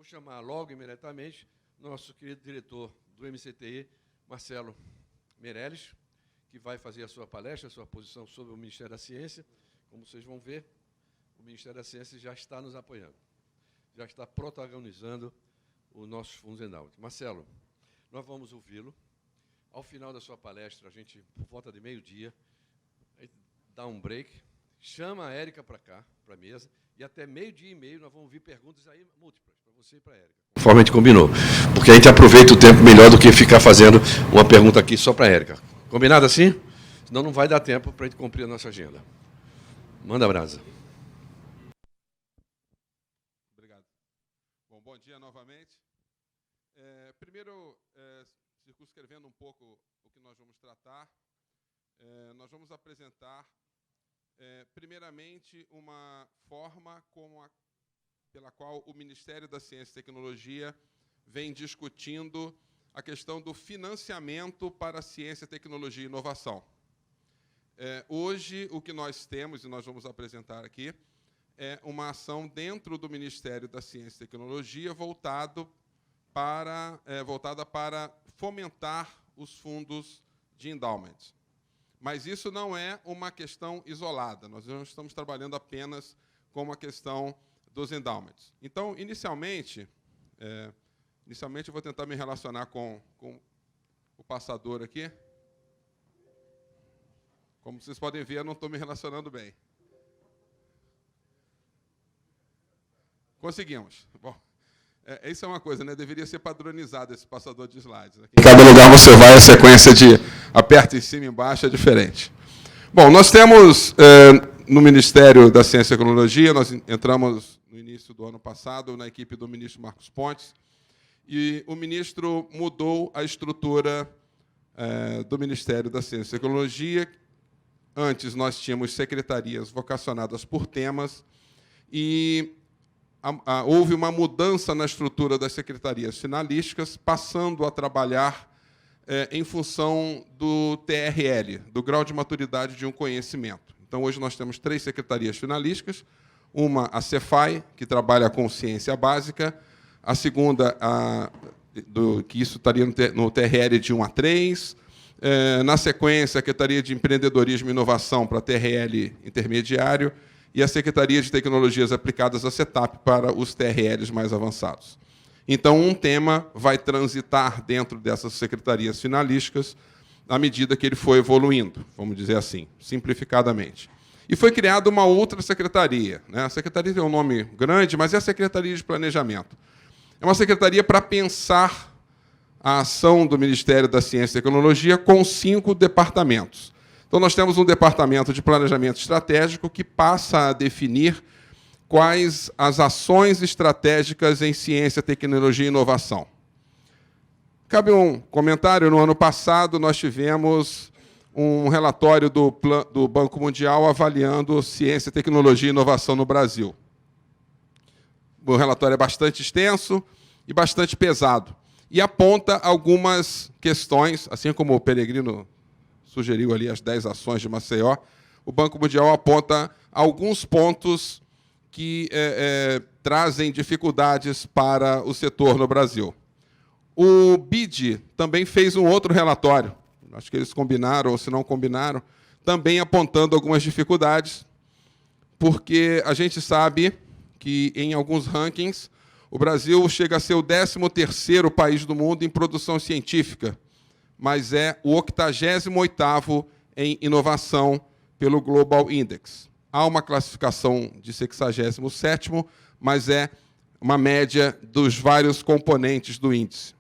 Vou chamar logo, imediatamente, nosso querido diretor do MCTI, Marcelo Meirelles, que vai fazer a sua palestra, a sua posição sobre o Ministério da Ciência. Como vocês vão ver, o Ministério da Ciência já está nos apoiando, já está protagonizando os nossos fundos endowment. Marcelo, nós vamos ouvi-lo. Ao final da sua palestra, a gente, por volta de meio-dia, dá um break, chama a Érica para cá, para a mesa, e até meio-dia e meio nós vamos ouvir perguntas aí múltiplas, para você e para a Érica. Conforme a gente combinou, porque a gente aproveita o tempo melhor do que ficar fazendo uma pergunta aqui só para a Érica. Combinado assim? Senão não vai dar tempo para a gente cumprir a nossa agenda. Manda brasa. Obrigado. Bom dia novamente. Primeiro, circunscrevendo um pouco o que nós vamos tratar, nós vamos apresentar, primeiramente, uma forma pela qual o Ministério da Ciência e Tecnologia vem discutindo a questão do financiamento para a ciência, tecnologia e inovação. Hoje, o que nós temos, e nós vamos apresentar aqui, é uma ação dentro do Ministério da Ciência e Tecnologia voltada para fomentar os fundos de endowment. Mas isso não é uma questão isolada. Nós não estamos trabalhando apenas com a questão dos endowments. Então, inicialmente eu vou tentar me relacionar com o passador aqui. Como vocês podem ver, eu não estou me relacionando bem. Conseguimos. Bom, isso é uma coisa, né? Deveria ser padronizado esse passador de slides. Em cada lugar você vai, a sequência de aperta em cima e embaixo é diferente. Bom, nós temos no Ministério da Ciência e Tecnologia, nós entramos no início do ano passado na equipe do ministro Marcos Pontes, e o ministro mudou a estrutura do Ministério da Ciência e Tecnologia. Antes, nós tínhamos secretarias vocacionadas por temas, e houve uma mudança na estrutura das secretarias finalísticas, passando a trabalhar em função do TRL, do grau de maturidade de um conhecimento. Então, hoje nós temos 3 secretarias finalísticas, uma, a Cefai, que trabalha com ciência básica, a segunda, que isso estaria no TRL de 1 a 3, na sequência, a Secretaria de Empreendedorismo e Inovação para TRL intermediário, e a Secretaria de Tecnologias Aplicadas, a CETAP, para os TRLs mais avançados. Então, um tema vai transitar dentro dessas secretarias finalísticas à medida que ele foi evoluindo, vamos dizer assim, simplificadamente. E foi criada uma outra secretaria. A secretaria tem um nome grande, mas é a Secretaria de Planejamento. É uma secretaria para pensar a ação do Ministério da Ciência e Tecnologia com 5 departamentos. Então, nós temos um departamento de planejamento estratégico que passa a definir quais as ações estratégicas em ciência, tecnologia e inovação. Cabe um comentário. No ano passado, nós tivemos um relatório do Banco Mundial avaliando ciência, tecnologia e inovação no Brasil. O relatório é bastante extenso e bastante pesado, e aponta algumas questões, assim como o Peregrino sugeriu ali as 10 ações de Maceió, o Banco Mundial aponta alguns pontos que trazem dificuldades para o setor no Brasil. O BID também fez um outro relatório, acho que eles combinaram, ou se não combinaram, também apontando algumas dificuldades, porque a gente sabe que, em alguns rankings, o Brasil chega a ser o 13º país do mundo em produção científica, mas é o 88º em inovação pelo Global Index. Há uma classificação de 67º, mas é uma média dos vários componentes do índice.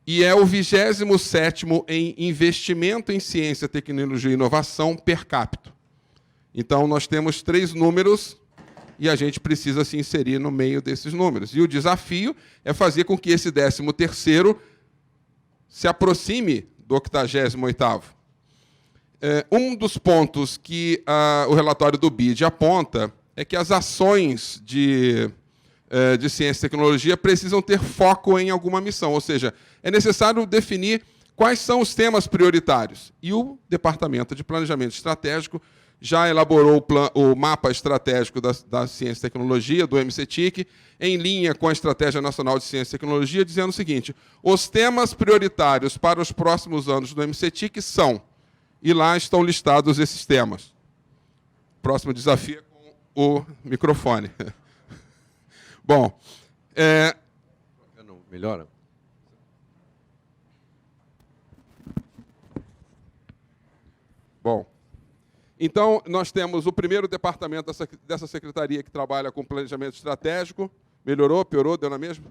E é o 27º em investimento em ciência, tecnologia e inovação per capita. Então, nós temos 3 números e a gente precisa se inserir no meio desses números. E o desafio é fazer com que esse 13º se aproxime do 88º. Um dos pontos que o relatório do BID aponta é que as ações de ciência e tecnologia precisam ter foco em alguma missão, ou seja, é necessário definir quais são os temas prioritários. E o Departamento de Planejamento Estratégico já elaborou o mapa estratégico da ciência e tecnologia, do MCTIC, em linha com a Estratégia Nacional de Ciência e Tecnologia, dizendo o seguinte: os temas prioritários para os próximos anos do MCTIC são, e lá estão listados esses temas. Próximo desafio é com o microfone. Bom, Não, melhora? Bom, então nós temos o primeiro departamento dessa secretaria que trabalha com planejamento estratégico. Melhorou, piorou, deu na mesma?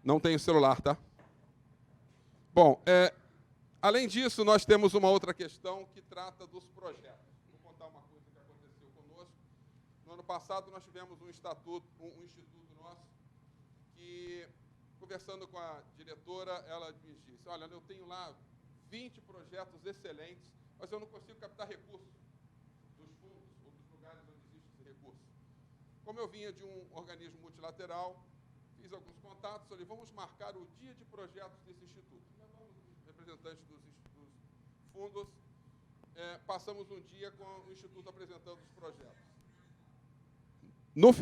Não tem o celular, tá? Bom, além disso, nós temos uma outra questão que trata dos projetos. Vou contar uma coisa que aconteceu conosco. No ano passado, nós tivemos um instituto nosso que, conversando com a diretora, ela me disse: olha, eu tenho lá 20 projetos excelentes, mas eu não consigo captar recursos dos fundos ou dos lugares onde existe esse recurso. Como eu vinha de um organismo multilateral, fiz alguns contatos, falei, vamos marcar o dia de projetos desse instituto. Levamos os representantes dos fundos, passamos um dia com o instituto apresentando os projetos. No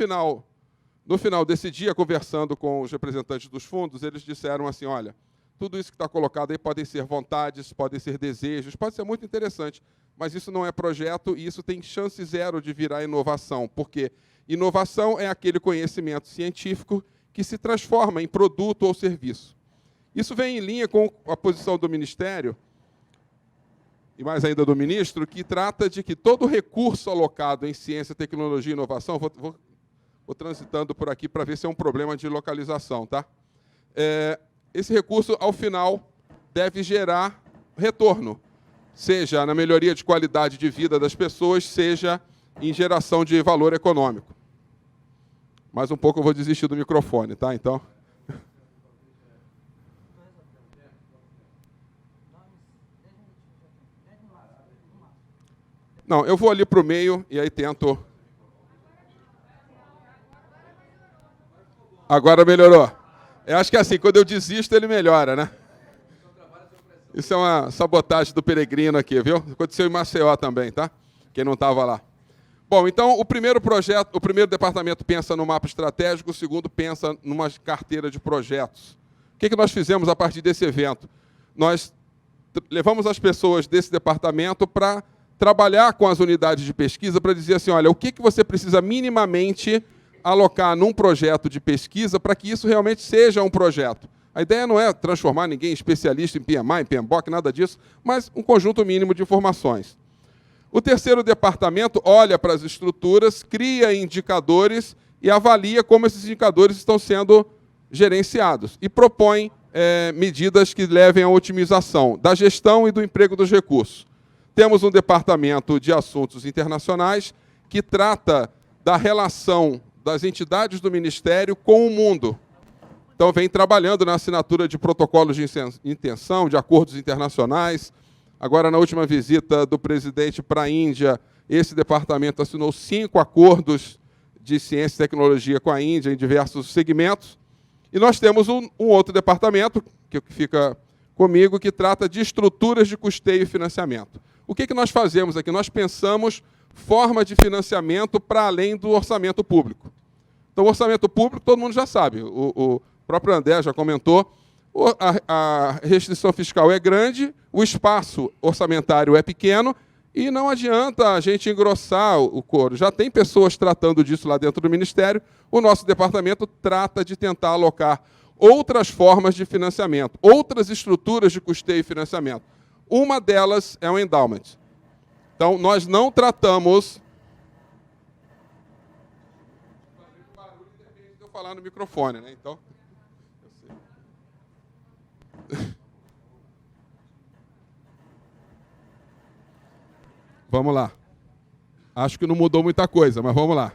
final desse dia, conversando com os representantes dos fundos, eles disseram assim: olha, tudo isso que está colocado aí podem ser vontades, podem ser desejos, pode ser muito interessante, mas isso não é projeto e isso tem chance zero de virar inovação, porque inovação é aquele conhecimento científico que se transforma em produto ou serviço. Isso vem em linha com a posição do Ministério, e mais ainda do ministro, que trata de que todo recurso alocado em ciência, tecnologia e inovação, vou transitando por aqui para ver se é um problema de localização, tá? Esse recurso, ao final, deve gerar retorno, seja na melhoria de qualidade de vida das pessoas, seja em geração de valor econômico. Mais um pouco eu vou desistir do microfone, tá? Então. Não, eu vou ali para o meio e aí tento. Agora melhorou. Eu acho que é assim, quando eu desisto, ele melhora, né? Isso é uma sabotagem do peregrino aqui, viu? Aconteceu em Maceió também, tá? Quem não estava lá. Bom, então, o primeiro departamento pensa no mapa estratégico, o segundo pensa numa carteira de projetos. O que nós fizemos a partir desse evento? Nós levamos as pessoas desse departamento para trabalhar com as unidades de pesquisa para dizer assim, olha, o que você precisa minimamente alocar num projeto de pesquisa para que isso realmente seja um projeto. A ideia não é transformar ninguém em especialista em PMI, em PMBOK, nada disso, mas um conjunto mínimo de informações. O terceiro departamento olha para as estruturas, cria indicadores e avalia como esses indicadores estão sendo gerenciados e propõe medidas que levem à otimização da gestão e do emprego dos recursos. Temos um departamento de assuntos internacionais que trata da relação das entidades do Ministério com o mundo. Então, vem trabalhando na assinatura de protocolos de intenção, de acordos internacionais. Agora, na última visita do presidente para a Índia, esse departamento assinou 5 acordos de ciência e tecnologia com a Índia em diversos segmentos. E nós temos um outro departamento, que fica comigo, que trata de estruturas de custeio e financiamento. O que nós fazemos aqui? Nós pensamos forma de financiamento para além do orçamento público. Então, o orçamento público, todo mundo já sabe. O próprio André já comentou, a restrição fiscal é grande, o espaço orçamentário é pequeno e não adianta a gente engrossar o couro. Já tem pessoas tratando disso lá dentro do Ministério. O nosso departamento trata de tentar alocar outras formas de financiamento, outras estruturas de custeio e financiamento. Uma delas é o endowment. Então, nós não tratamos... Eu falar no microfone, né? Então... Vamos lá. Acho que não mudou muita coisa, mas vamos lá.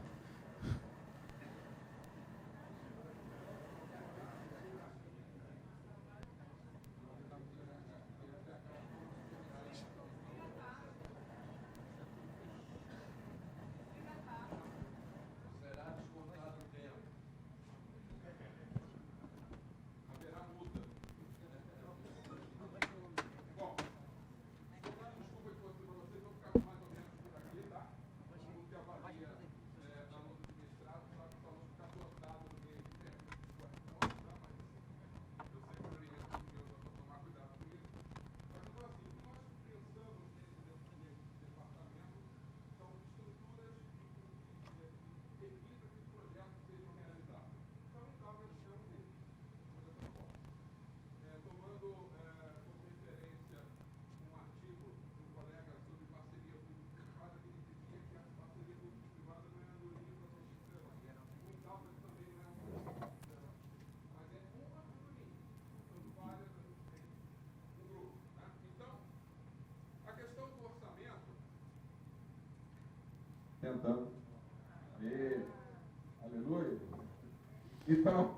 Então,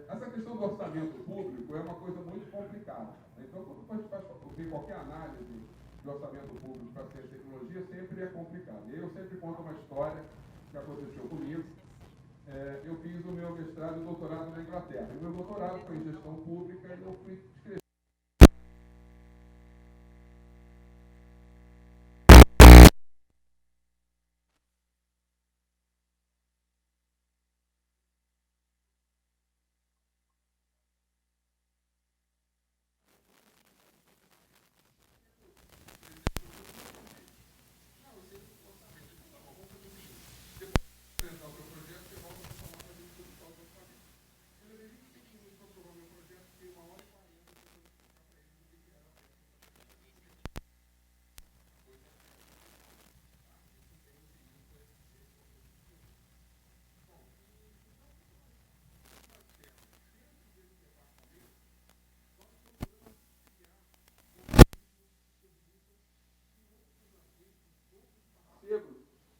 essa questão do orçamento público é uma coisa muito complicada. Então, quando a gente faz qualquer análise de orçamento público para ciência e tecnologia, sempre é complicado. E aí eu sempre conto uma história que aconteceu comigo. Eu fiz o meu mestrado e doutorado na Inglaterra. O meu doutorado foi em gestão pública e eu fui escrever.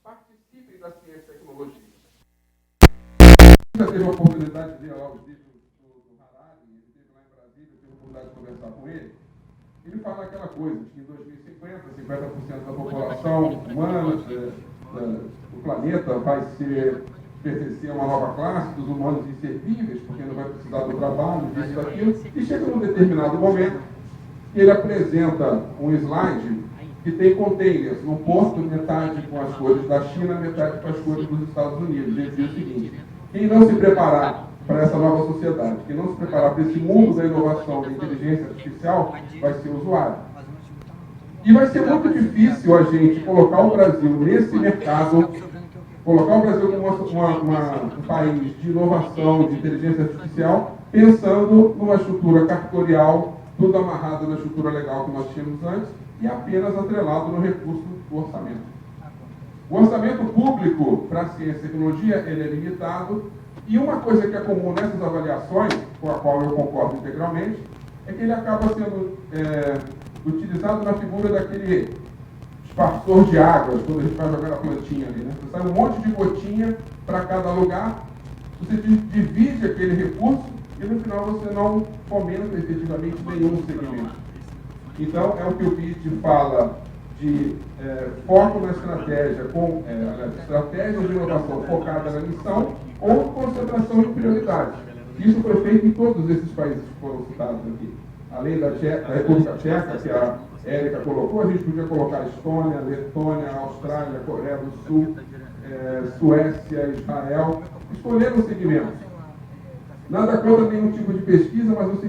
Participem da ciência e tecnologia. Já teve a oportunidade de ver lá os vídeos do Harari, ele esteve lá em Brasília, eu tive a oportunidade de conversar com ele. Ele fala aquela coisa, que em 2050, 50% da população humana do planeta vai pertencer a uma nova classe dos humanos inservíveis, porque não vai precisar do trabalho, disso, daquilo, e chega num determinado momento que ele apresenta um slide que tem containers no porto, metade com as cores da China, metade com as cores dos Estados Unidos. Ele diz o seguinte: quem não se preparar para essa nova sociedade, quem não se preparar para esse mundo da inovação, da inteligência artificial, vai ser usuário. E vai ser muito difícil a gente colocar o Brasil nesse mercado, colocar o Brasil como um país de inovação, de inteligência artificial, pensando numa estrutura cartorial, tudo amarrado na estrutura legal que nós tínhamos antes, e apenas atrelado no recurso do orçamento. O orçamento público para a ciência e tecnologia ele é limitado, e uma coisa que é comum nessas avaliações, com a qual eu concordo integralmente, é que ele acaba sendo utilizado na figura daquele esparsor de águas, quando a gente vai jogar a plantinha ali, né? Você sai um monte de gotinha para cada lugar, você divide aquele recurso e no final você não fomenta efetivamente nenhum segmento. Então, é o que o BID fala de foco na estratégia, estratégia de inovação focada na missão ou concentração em prioridades. Isso foi feito em todos esses países que foram citados aqui. Além da República Tcheca, que a Érica colocou, a gente podia colocar a Estônia, Letônia, Austrália, Coreia do Sul, Suécia, Israel. Escolheram segmentos. Nada contra nenhum tipo de pesquisa, mas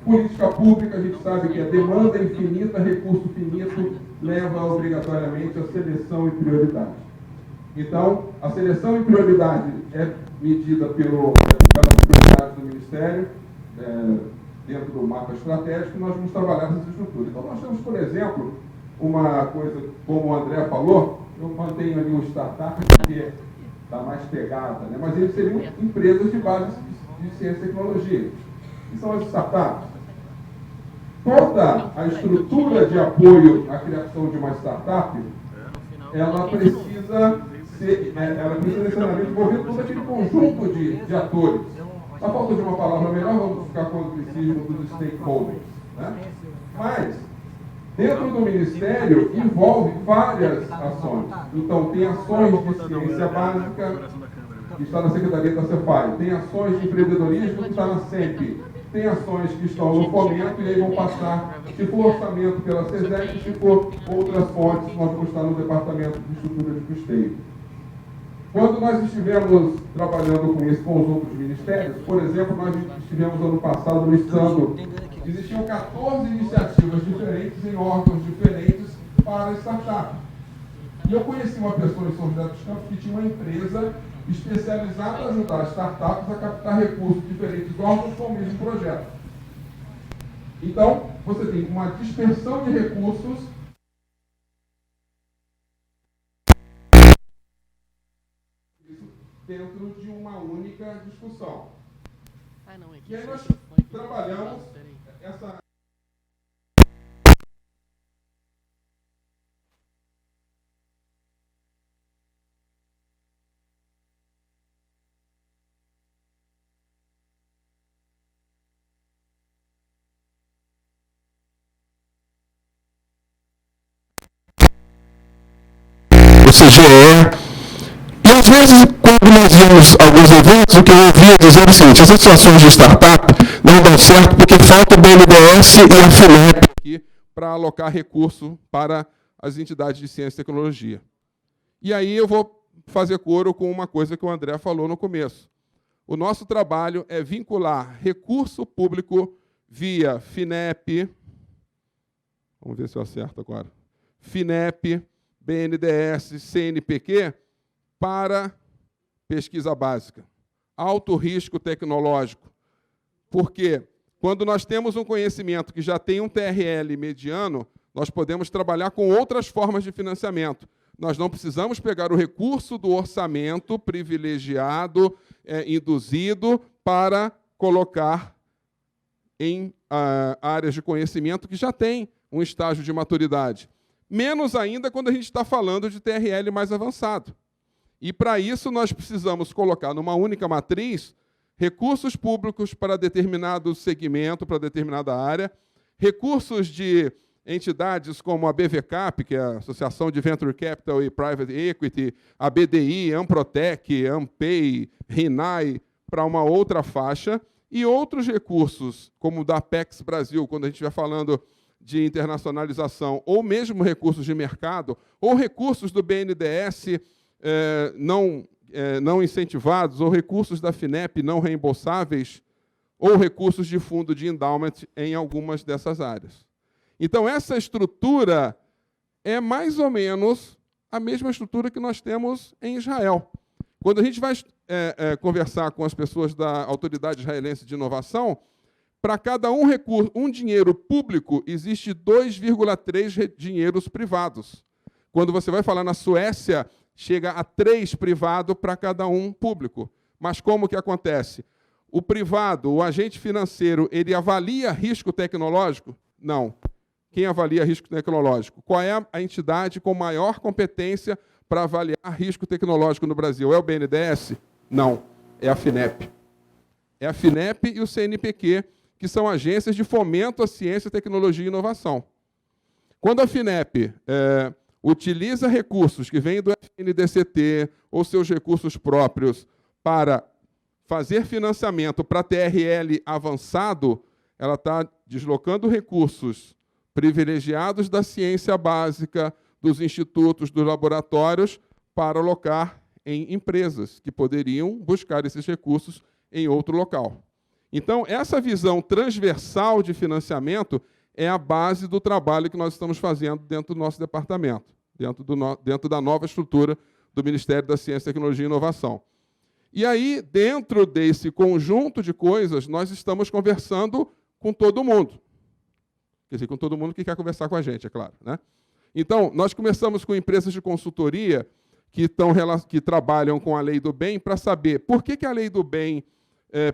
política pública, a gente sabe que a demanda infinita, recurso finito, leva obrigatoriamente a seleção e prioridade. Então, a seleção e prioridade é medida pelas prioridades do Ministério, dentro do mapa estratégico, e nós vamos trabalhar nessa estrutura. Então, nós temos, por exemplo, uma coisa, como o André falou, eu mantenho ali o startup, porque dá mais pegada, né? Mas eles seriam empresas de base de ciência e tecnologia. Que são as startups. Toda a estrutura de apoio à criação de uma startup, ela precisa necessariamente envolver todo aquele conjunto de atores. Na falta de uma palavra melhor, vamos ficar com o anglicismo dos stakeholders. Né? Mas, dentro do Ministério, envolve várias ações. Então, tem ações de ciência básica, que está na Secretaria da Cefai, tem ações de empreendedorismo que está na SEMP, tem ações que estão no fomento e aí vão passar, se for orçamento pela SESEC, se for outras fontes, nós vamos estar no Departamento de Estrutura de Custeio. Quando nós estivemos trabalhando com isso com os outros ministérios, por exemplo, nós estivemos ano passado listando, existiam 14 iniciativas diferentes em órgãos diferentes para startups. E eu conheci uma pessoa em São José dos Campos que tinha uma empresa especializada em ajudar startups a captar recursos de diferentes órgãos com o mesmo projeto. Então, você tem uma dispersão de recursos dentro de uma única discussão. E aí nós trabalhamos essa... GE. E, às vezes, quando nós vimos alguns eventos, o que eu ouvia dizer é o seguinte: as situações de startup não dão certo porque falta o BNDES e a FINEP aqui para alocar recurso para as entidades de ciência e tecnologia. E aí eu vou fazer coro com uma coisa que o André falou no começo. O nosso trabalho é vincular recurso público via FINEP, vamos ver se eu acerto agora, FINEP, BNDES, CNPq, para pesquisa básica. Alto risco tecnológico. Porque quando nós temos um conhecimento que já tem um TRL mediano, nós podemos trabalhar com outras formas de financiamento. Nós não precisamos pegar o recurso do orçamento privilegiado, induzido, para colocar em áreas de conhecimento que já têm um estágio de maturidade. Menos ainda quando a gente está falando de TRL mais avançado. E, para isso, nós precisamos colocar numa única matriz recursos públicos para determinado segmento, para determinada área, recursos de entidades como a BVCAP, que é a Associação de Venture Capital e Private Equity, a BDI, Amprotec, Ampay, RINAI, para uma outra faixa, e outros recursos, como o da Apex Brasil, quando a gente estiver falando de internacionalização, ou mesmo recursos de mercado, ou recursos do BNDES não incentivados, ou recursos da FINEP não reembolsáveis, ou recursos de fundo de endowment em algumas dessas áreas. Então, essa estrutura é mais ou menos a mesma estrutura que nós temos em Israel. Quando a gente vai conversar com as pessoas da Autoridade Israelense de Inovação, para cada um dinheiro público, existe 2,3 dinheiros privados. Quando você vai falar na Suécia, chega a 3 privado para cada um público. Mas como que acontece? O privado, o agente financeiro, ele avalia risco tecnológico? Não. Quem avalia risco tecnológico? Qual é a entidade com maior competência para avaliar risco tecnológico no Brasil? É o BNDES? Não. É a FINEP. É a FINEP e o CNPq, que são agências de fomento à ciência, tecnologia e inovação. Quando a FINEP utiliza recursos que vêm do FNDCT ou seus recursos próprios para fazer financiamento para TRL avançado, ela está deslocando recursos privilegiados da ciência básica, dos institutos, dos laboratórios, para alocar em empresas que poderiam buscar esses recursos em outro local. Então, essa visão transversal de financiamento é a base do trabalho que nós estamos fazendo dentro do nosso departamento, dentro da nova estrutura do Ministério da Ciência, Tecnologia e Inovação. E aí, dentro desse conjunto de coisas, nós estamos conversando com todo mundo. Quer dizer, com todo mundo que quer conversar com a gente, é claro, né? Então, nós começamos com empresas de consultoria que trabalham com a Lei do Bem para saber por que a Lei do Bem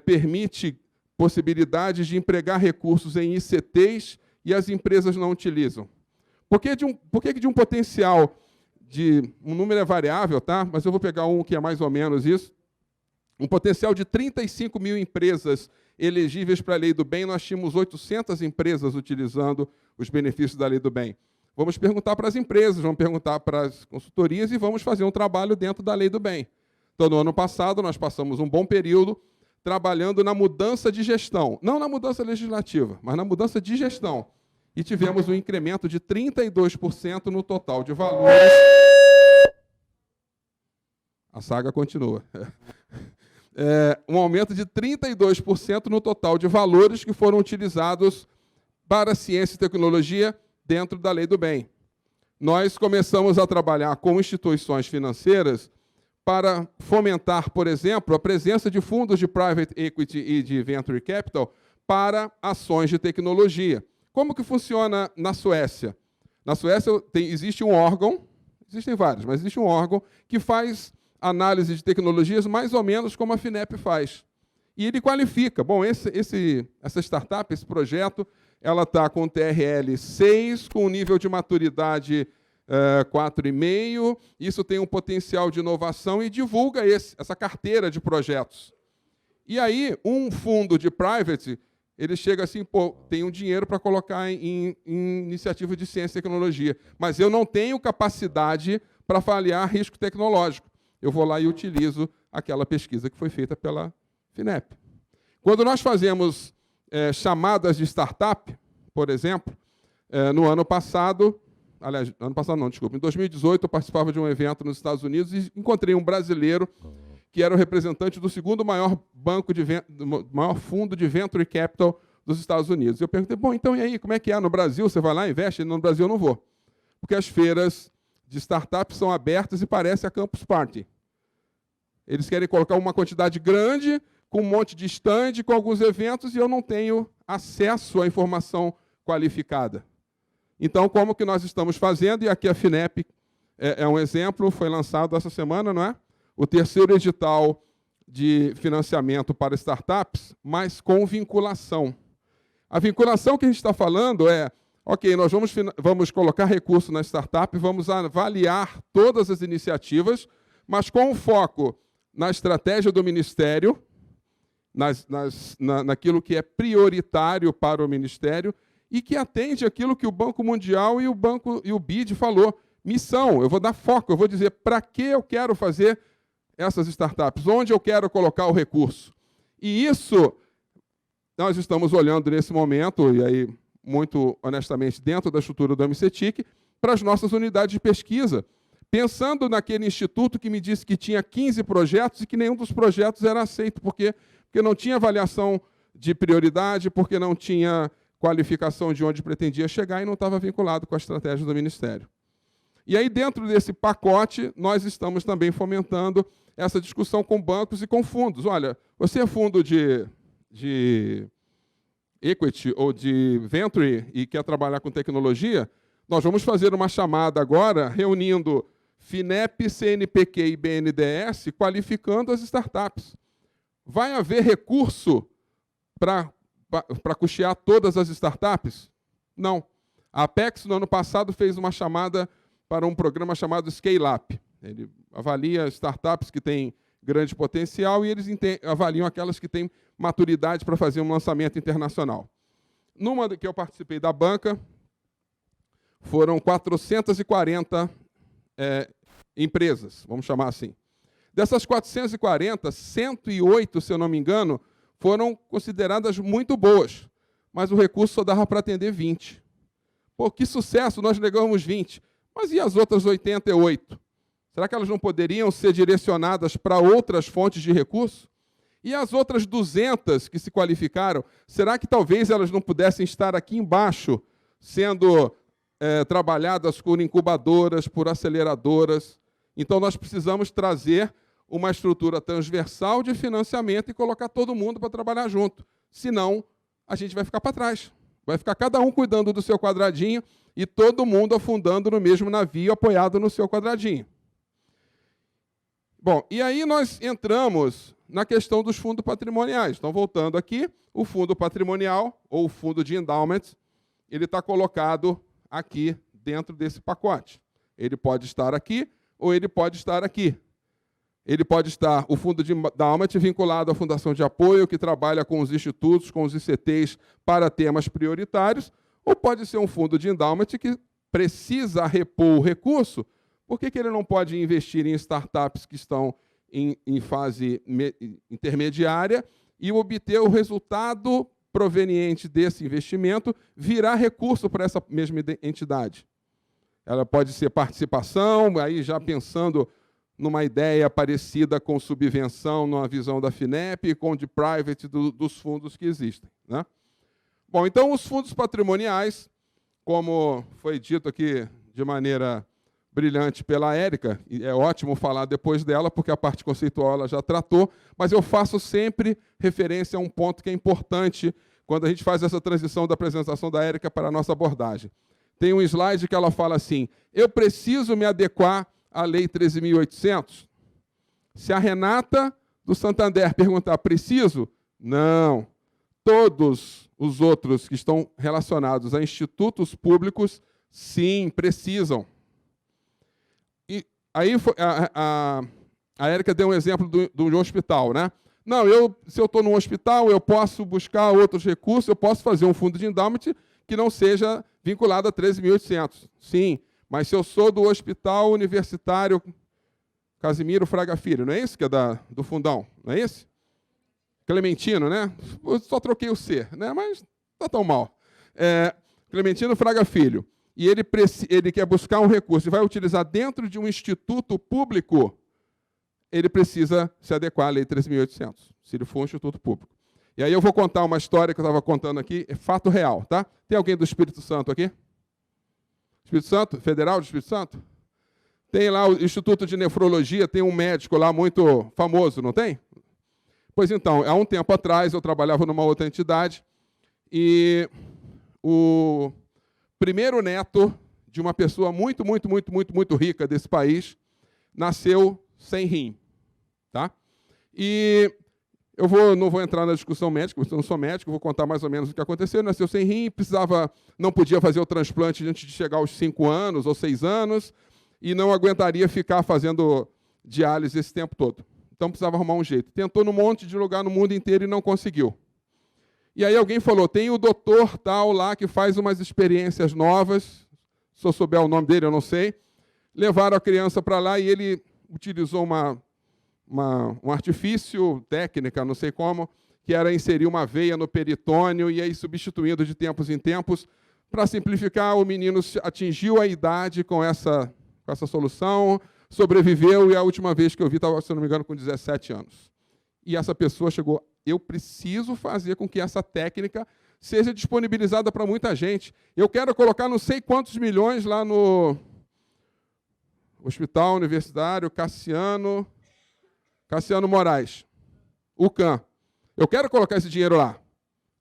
permite possibilidades de empregar recursos em ICTs e as empresas não utilizam. Por que de um potencial de... Um número é variável, tá? Mas eu vou pegar um que é mais ou menos isso. Um potencial de 35 mil empresas elegíveis para a Lei do Bem, nós tínhamos 800 empresas utilizando os benefícios da Lei do Bem. Vamos perguntar para as empresas, vamos perguntar para as consultorias e vamos fazer um trabalho dentro da Lei do Bem. Então, no ano passado, nós passamos um bom período trabalhando na mudança de gestão. Não na mudança legislativa, mas na mudança de gestão. E tivemos um incremento de 32% no total de valores. A saga continua. Um aumento de 32% no total de valores que foram utilizados para ciência e tecnologia dentro da Lei do Bem. Nós começamos a trabalhar com instituições financeiras para fomentar, por exemplo, a presença de fundos de private equity e de venture capital para ações de tecnologia. Como que funciona na Suécia? Na Suécia existe um órgão, existem vários, mas existe um órgão que faz análise de tecnologias mais ou menos como a FINEP faz. E ele qualifica. Bom, essa startup, esse projeto, ela está com TRL 6, com nível de maturidade 4,5, isso tem um potencial de inovação e divulga essa carteira de projetos. E aí, um fundo de private, ele chega assim, pô, tem um dinheiro para colocar em iniciativa de ciência e tecnologia, mas eu não tenho capacidade para avaliar risco tecnológico. Eu vou lá e utilizo aquela pesquisa que foi feita pela FINEP. Quando nós fazemos chamadas de startup, por exemplo, no ano passado, aliás, ano passado não, desculpa, em 2018 eu participava de um evento nos Estados Unidos e encontrei um brasileiro que era o representante do segundo maior maior fundo de venture capital dos Estados Unidos. Eu perguntei, bom, então e aí, como é que é no Brasil? Você vai lá e investe? No Brasil eu não vou, porque as feiras de startups são abertas e parece a Campus Party. Eles querem colocar uma quantidade grande, com um monte de stand, com alguns eventos, e eu não tenho acesso à informação qualificada. Então, como que nós estamos fazendo? E aqui a FINEP é um exemplo, foi lançado essa semana, não é? O terceiro edital de financiamento para startups, mas com vinculação. A vinculação que a gente está falando é, ok, nós vamos colocar recurso na startup, vamos avaliar todas as iniciativas, mas com foco na estratégia do Ministério, naquilo que é prioritário para o Ministério e que atende aquilo que o Banco Mundial e o BID falou. Missão, eu vou dar foco, eu vou dizer para que eu quero fazer essas startups, onde eu quero colocar o recurso. E isso nós estamos olhando nesse momento, e aí, muito honestamente, dentro da estrutura do MCTIC, para as nossas unidades de pesquisa, pensando naquele instituto que me disse que tinha 15 projetos e que nenhum dos projetos era aceito, porque não tinha avaliação de prioridade, porque não tinha qualificação de onde pretendia chegar e não estava vinculado com a estratégia do Ministério. E aí, dentro desse pacote, nós estamos também fomentando essa discussão com bancos e com fundos. Olha, você é fundo de equity ou de venture e quer trabalhar com tecnologia, nós vamos fazer uma chamada agora, reunindo FINEP, CNPq e BNDES, qualificando as startups. Vai haver recurso para custear todas as startups? Não. A Apex, no ano passado, fez uma chamada para um programa chamado Scale Up. Ele avalia startups que têm grande potencial e eles avaliam aquelas que têm maturidade para fazer um lançamento internacional. Numa que eu participei da banca, foram 440 empresas, vamos chamar assim. Dessas 440, 108, se eu não me engano, foram consideradas muito boas, mas o recurso só dava para atender 20. Pô, que sucesso, nós negamos 20. Mas e as outras 88? Será que elas não poderiam ser direcionadas para outras fontes de recurso? E as outras 200 que se qualificaram, será que talvez elas não pudessem estar aqui embaixo, sendo trabalhadas por incubadoras, por aceleradoras? Então, nós precisamos trazer uma estrutura transversal de financiamento e colocar todo mundo para trabalhar junto. Senão, a gente vai ficar para trás. Vai ficar cada um cuidando do seu quadradinho e todo mundo afundando no mesmo navio, apoiado no seu quadradinho. Bom, e aí nós entramos na questão dos fundos patrimoniais. Então, voltando aqui, o fundo patrimonial, ou o fundo de endowment, ele está colocado aqui dentro desse pacote. Ele pode estar aqui ou ele pode estar aqui. Ele pode estar, o fundo de endowment, vinculado à Fundação de Apoio, que trabalha com os institutos, com os ICTs, para temas prioritários, ou pode ser um fundo de endowment que precisa repor o recurso. Por que ele não pode investir em startups que estão em fase intermediária e obter o resultado proveniente desse investimento virar recurso para essa mesma entidade? Ela pode ser participação, aí já pensando numa ideia parecida com subvenção, numa visão da FINEP, com de private dos fundos que existem, né? Bom, então, os fundos patrimoniais, como foi dito aqui de maneira brilhante pela Érica, e é ótimo falar depois dela, porque a parte conceitual ela já tratou, mas eu faço sempre referência a um ponto que é importante quando a gente faz essa transição da apresentação da Érica para a nossa abordagem. Tem um slide que ela fala assim, eu preciso me adequar à Lei 13.800? Se a Renata do Santander perguntar, preciso? Não. Todos os outros que estão relacionados a institutos públicos, sim, precisam. E aí a Érica deu um exemplo de um hospital, né? Não, se eu estou num hospital, eu posso buscar outros recursos, eu posso fazer um fundo de endowment que não seja vinculado a 13.800. Sim, Mas se eu sou do Hospital Universitário Casimiro Fraga Filho, não é isso que é do fundão? Não é isso? Clementino, né? Eu só troquei o C, né? Mas não está tão mal. Clementino Fraga Filho. E ele quer buscar um recurso e vai utilizar dentro de um instituto público, ele precisa se adequar à Lei 13.800, se ele for um instituto público. E aí eu vou contar uma história que eu estava contando aqui, é fato real, tá? Tem alguém do Espírito Santo aqui? Espírito Santo? Federal do Espírito Santo? Tem lá o Instituto de Nefrologia, tem um médico lá muito famoso, não tem? Pois então, há um tempo atrás eu trabalhava numa outra entidade e o primeiro neto de uma pessoa muito rica desse país nasceu sem rim, tá? E eu não vou entrar na discussão médica, porque eu não sou médico, vou contar mais ou menos o que aconteceu. Ele nasceu sem rim, não podia fazer o transplante antes de chegar aos 5 anos ou 6 anos, e não aguentaria ficar fazendo diálise esse tempo todo. Então precisava arrumar um jeito. Tentou num monte de lugar no mundo inteiro e não conseguiu. E aí alguém falou, tem o doutor tal lá que faz umas experiências novas, se eu souber o nome dele, eu não sei. Levaram a criança para lá e ele utilizou um artifício, técnica, não sei como, que era inserir uma veia no peritônio e aí substituindo de tempos em tempos. Para simplificar, o menino atingiu a idade com essa solução, sobreviveu e a última vez que eu vi estava, se não me engano, com 17 anos. E essa pessoa chegou, eu preciso fazer com que essa técnica seja disponibilizada para muita gente. Eu quero colocar não sei quantos milhões lá no Hospital Universitário Cassiano Moraes, UCAM. Eu quero colocar esse dinheiro lá.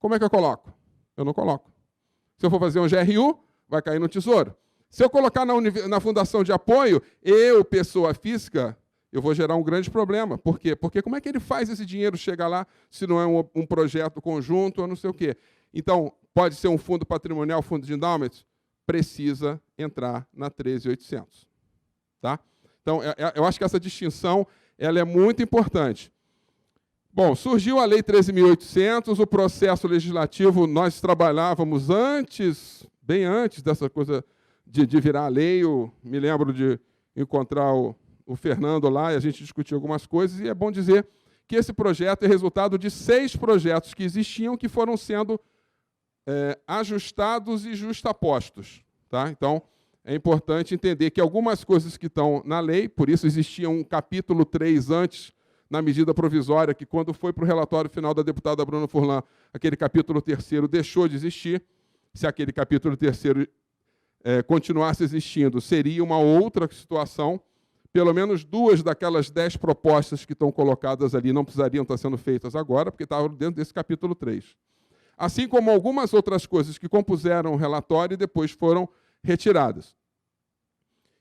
Como é que eu coloco? Eu não coloco. Se eu for fazer um GRU, vai cair no Tesouro. Se eu colocar na fundação de apoio, eu, pessoa física, eu vou gerar um grande problema. Por quê? Porque como é que ele faz esse dinheiro chegar lá se não é um projeto conjunto ou não sei o quê? Então, pode ser um fundo patrimonial, fundo de endowment, precisa entrar na 13.800. Tá? Então, eu acho que essa distinção ela é muito importante. Bom, surgiu a Lei 13.800, o processo legislativo, nós trabalhávamos bem antes dessa coisa de virar a lei. Eu me lembro de encontrar o Fernando lá e a gente discutiu algumas coisas, e é bom dizer que esse projeto é resultado de 6 projetos que existiam que foram sendo ajustados e justapostos. Tá? Então, é importante entender que algumas coisas que estão na lei, por isso existia um capítulo 3 antes, na medida provisória, que quando foi para o relatório final da deputada Bruna Furlan, aquele capítulo 3º deixou de existir. Se aquele capítulo 3º continuasse existindo, seria uma outra situação. Pelo menos 2 daquelas 10 propostas que estão colocadas ali não precisariam estar sendo feitas agora, porque estavam dentro desse capítulo 3. Assim como algumas outras coisas que compuseram o relatório e depois foram retiradas.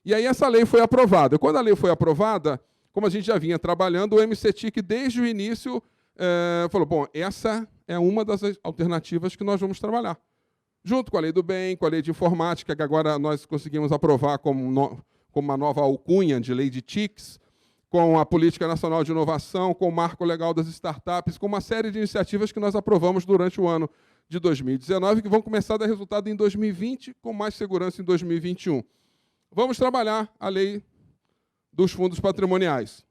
E aí essa lei foi aprovada. Quando a lei foi aprovada, como a gente já vinha trabalhando, o MCTIC, desde o início, falou, bom, essa é uma das alternativas que nós vamos trabalhar. Junto com a Lei do Bem, com a Lei de Informática, que agora nós conseguimos aprovar como uma nova alcunha de Lei de TICs, com a Política Nacional de Inovação, com o Marco Legal das Startups, com uma série de iniciativas que nós aprovamos durante o ano de 2019, que vão começar a dar resultado em 2020, com mais segurança em 2021. Vamos trabalhar a lei dos fundos patrimoniais,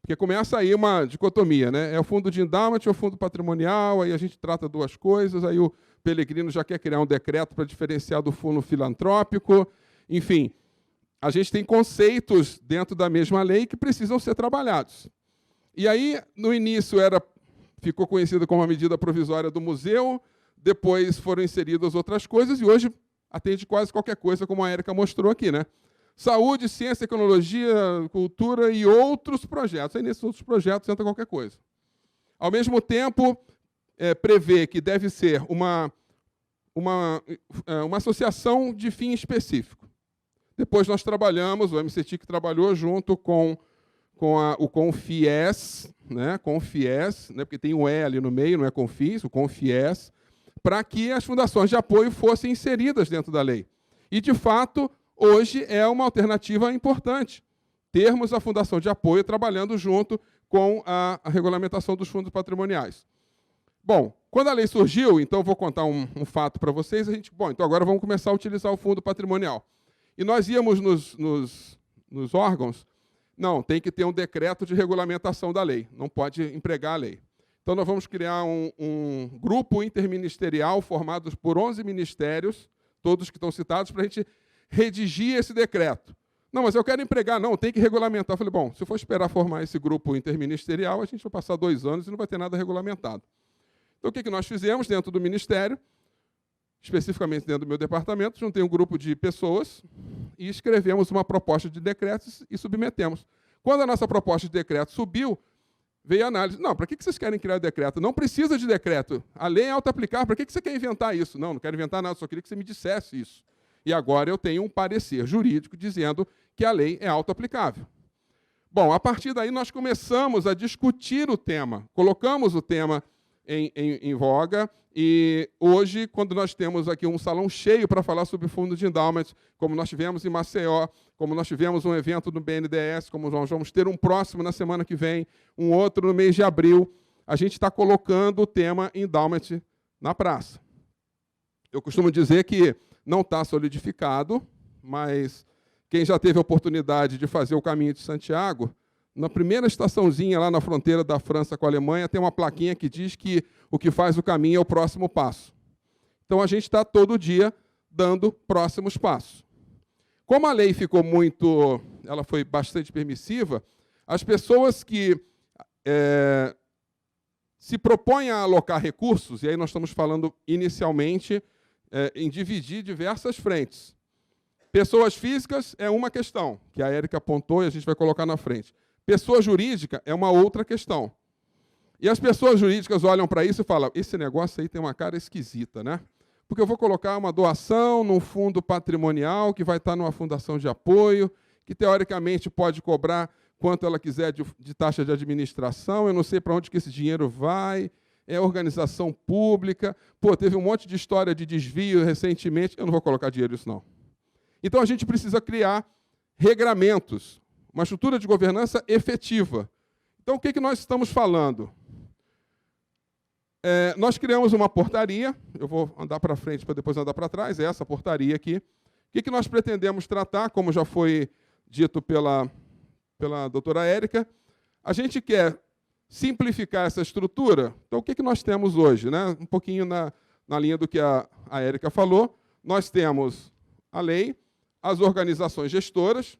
porque começa aí uma dicotomia, né? É o fundo de endowment ou o fundo patrimonial, aí a gente trata 2 coisas, aí o Pellegrino já quer criar um decreto para diferenciar do fundo filantrópico, enfim, a gente tem conceitos dentro da mesma lei que precisam ser trabalhados. E aí, no início, ficou conhecido como a medida provisória do museu, depois foram inseridas outras coisas, e hoje atende quase qualquer coisa, como a Érica mostrou aqui, né? Saúde, ciência, tecnologia, cultura e outros projetos. Aí, nesses outros projetos, entra qualquer coisa. Ao mesmo tempo, prevê que deve ser uma associação de fim específico. Depois nós trabalhamos, o MCTIC trabalhou junto com o CONFIES, né, porque tem um E ali no meio, não é CONFIS, o CONFIES, para que as fundações de apoio fossem inseridas dentro da lei. E, de fato, hoje é uma alternativa importante termos a fundação de apoio trabalhando junto com a regulamentação dos fundos patrimoniais. Bom, quando a lei surgiu, então vou contar um fato para vocês, então agora vamos começar a utilizar o fundo patrimonial. E nós íamos nos órgãos, não, tem que ter um decreto de regulamentação da lei, não pode empregar a lei. Então, nós vamos criar um grupo interministerial formado por 11 ministérios, todos que estão citados, para a gente redigir esse decreto. Não, mas eu quero empregar. Não, tem que regulamentar. Eu falei, bom, se for esperar formar esse grupo interministerial, a gente vai passar 2 anos e não vai ter nada regulamentado. Então, o que nós fizemos dentro do Ministério, especificamente dentro do meu departamento, juntei um grupo de pessoas e escrevemos uma proposta de decretos e submetemos. Quando a nossa proposta de decreto subiu, veio a análise. Não, para que vocês querem criar decreto? Não precisa de decreto. A lei é auto-aplicável. Para que você quer inventar isso? Não quero inventar nada, só queria que você me dissesse isso. E agora eu tenho um parecer jurídico dizendo que a lei é auto-aplicável. Bom, a partir daí nós começamos a discutir o tema, colocamos o tema em voga, e hoje, quando nós temos aqui um salão cheio para falar sobre o fundo de endowment, como nós tivemos em Maceió, como nós tivemos um evento no BNDES, como nós vamos ter um próximo na semana que vem, um outro no mês de abril, a gente está colocando o tema endowment na praça. Eu costumo dizer que não está solidificado, mas quem já teve a oportunidade de fazer o caminho de Santiago, na primeira estaçãozinha lá na fronteira da França com a Alemanha, tem uma plaquinha que diz que o que faz o caminho é o próximo passo. Então, a gente está todo dia dando próximos passos. Como a lei ficou ela foi bastante permissiva, as pessoas que se propõem a alocar recursos, e aí nós estamos falando inicialmente em dividir diversas frentes. Pessoas físicas é uma questão, que a Érica apontou e a gente vai colocar na frente. Pessoa jurídica é uma outra questão. E as pessoas jurídicas olham para isso e falam, esse negócio aí tem uma cara esquisita, né? Porque eu vou colocar uma doação num fundo patrimonial que vai estar numa fundação de apoio, que teoricamente pode cobrar quanto ela quiser de taxa de administração, eu não sei para onde que esse dinheiro vai, é organização pública, teve um monte de história de desvio recentemente, eu não vou colocar dinheiro nisso, não. Então, a gente precisa criar regramentos, uma estrutura de governança efetiva. Então, o que nós estamos falando? Nós criamos uma portaria, eu vou andar para frente para depois andar para trás, é essa portaria aqui. O que nós pretendemos tratar, como já foi dito pela doutora Érica? A gente quer simplificar essa estrutura. Então, o que nós temos hoje? Né? Um pouquinho na linha do que a Érica falou. Nós temos a lei, as organizações gestoras,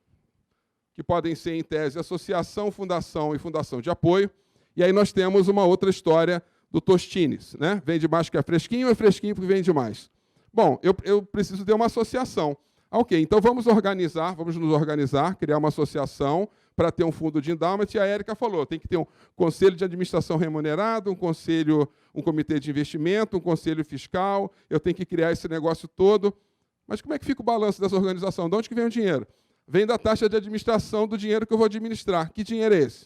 que podem ser, em tese, associação, fundação e fundação de apoio. E aí nós temos uma outra história do Tostines, né? Vende mais que é fresquinho porque vende mais. Bom, eu preciso de uma associação. Ok, então vamos nos organizar, criar uma associação para ter um fundo de endowment, e a Érica falou, tem que ter um conselho de administração remunerado, um comitê de investimento, um conselho fiscal, eu tenho que criar esse negócio todo. Mas como é que fica o balanço dessa organização? De onde que vem o dinheiro? Vem da taxa de administração do dinheiro que eu vou administrar. Que dinheiro é esse?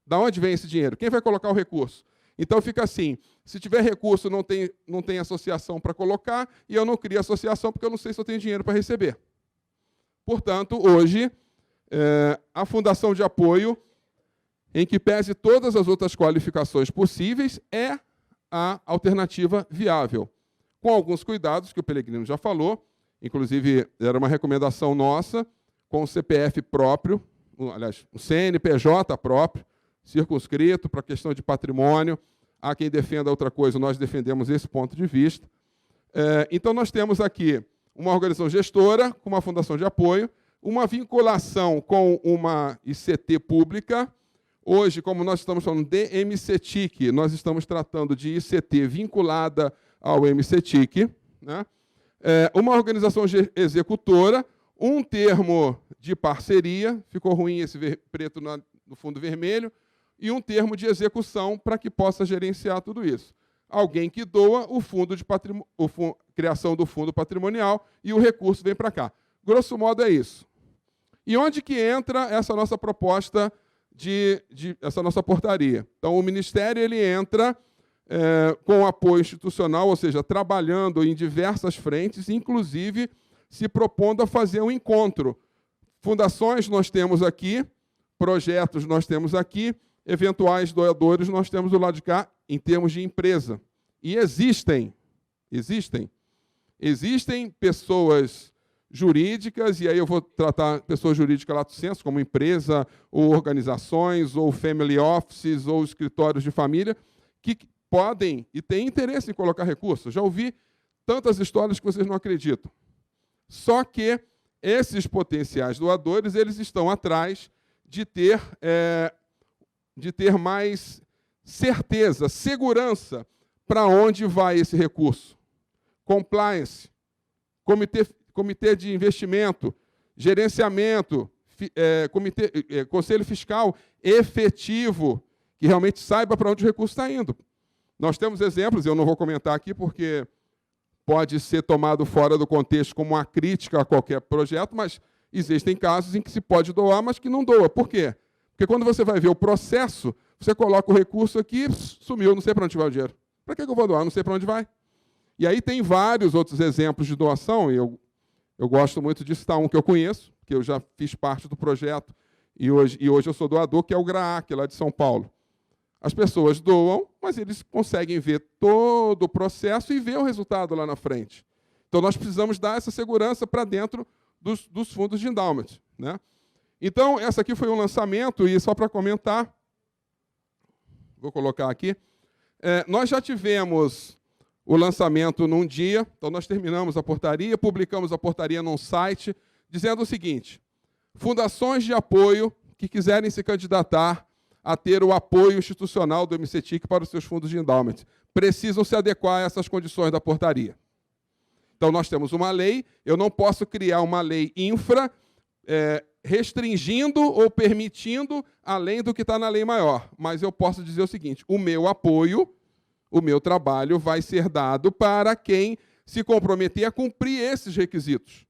Da onde vem esse dinheiro? Quem vai colocar o recurso? Então, fica assim, se tiver recurso, não tem associação para colocar, e eu não crio associação porque eu não sei se eu tenho dinheiro para receber. Portanto, hoje, a fundação de apoio, em que pese todas as outras qualificações possíveis, é a alternativa viável. Com alguns cuidados, que o Pellegrino já falou, inclusive era uma recomendação nossa, com o CPF próprio, aliás, o CNPJ próprio, circunscrito para a questão de patrimônio. Há quem defenda outra coisa, nós defendemos esse ponto de vista. Então, nós temos aqui uma organização gestora, com uma fundação de apoio, uma vinculação com uma ICT pública. Hoje, como nós estamos falando de MCTIC, nós estamos tratando de ICT vinculada ao MCTIC, né? Uma organização executora, um termo de parceria, ficou ruim esse preto no fundo vermelho, e um termo de execução para que possa gerenciar tudo isso. Alguém que doa o fundo de criação do fundo patrimonial e o recurso vem para cá. Grosso modo é isso. E onde que entra essa nossa proposta, essa nossa portaria? Então, o Ministério ele entra com apoio institucional, ou seja, trabalhando em diversas frentes, inclusive se propondo a fazer um encontro. Fundações nós temos aqui, projetos nós temos aqui, eventuais doadores nós temos do lado de cá, em termos de empresa. E existem pessoas jurídicas, e aí eu vou tratar pessoas jurídicas lato sensu, como empresa, ou organizações, ou family offices, ou escritórios de família, que podem e têm interesse em colocar recursos. Já ouvi tantas histórias que vocês não acreditam. Só que esses potenciais doadores, eles estão atrás de ter mais certeza, segurança para onde vai esse recurso. Compliance, comitê de investimento, gerenciamento, conselho fiscal efetivo, que realmente saiba para onde o recurso está indo. Nós temos exemplos, eu não vou comentar aqui porque pode ser tomado fora do contexto como uma crítica a qualquer projeto, mas existem casos em que se pode doar, mas que não doa. Por quê? Porque quando você vai ver o processo, você coloca o recurso aqui, sumiu, não sei para onde vai o dinheiro. Para que eu vou doar? Não sei para onde vai. E aí tem vários outros exemplos de doação, e eu gosto muito de citar um que eu conheço, que eu já fiz parte do projeto, e hoje eu sou doador, que é o GRAAC, lá de São Paulo. As pessoas doam, mas eles conseguem ver todo o processo e ver o resultado lá na frente. Então, nós precisamos dar essa segurança para dentro dos fundos de endowment, né? Então, essa aqui foi um lançamento, e só para comentar, vou colocar aqui, nós já tivemos o lançamento num dia, então nós terminamos a portaria, publicamos a portaria num site, dizendo o seguinte: fundações de apoio que quiserem se candidatar a ter o apoio institucional do MCTIC para os seus fundos de endowment precisam se adequar a essas condições da portaria. Então, nós temos uma lei, eu não posso criar uma lei infra restringindo ou permitindo além do que está na lei maior, mas eu posso dizer o seguinte: o meu apoio, o meu trabalho vai ser dado para quem se comprometer a cumprir esses requisitos.